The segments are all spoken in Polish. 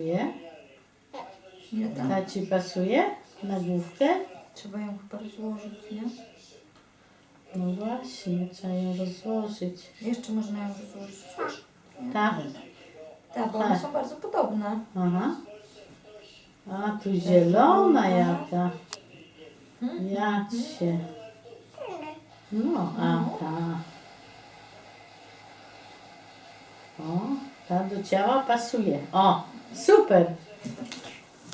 Nie? Nie tak. Ta ci pasuje na główkę? Trzeba ją chyba rozłożyć, nie? No właśnie, trzeba ją rozłożyć. Jeszcze można ją rozłożyć. Tak? Tak, bo one są bardzo podobne. Aha. A tu zielona jaka. Jacie. No, a ta. O, ta do ciała pasuje. O, super.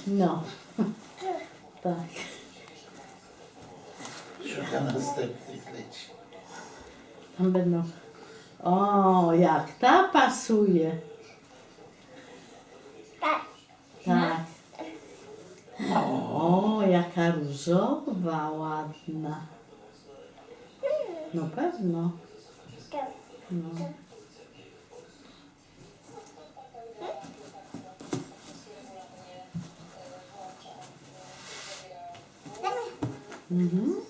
No. Tak. Szuka następnych leci. Tam będą. O, jak ta pasuje. Tak. O, jaka różowa, ładna. No pewno. No. Mhm.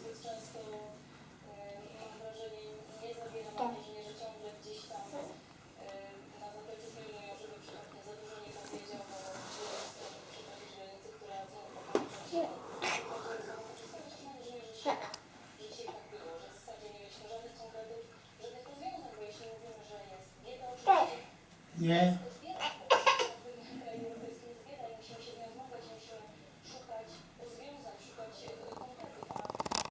Nie?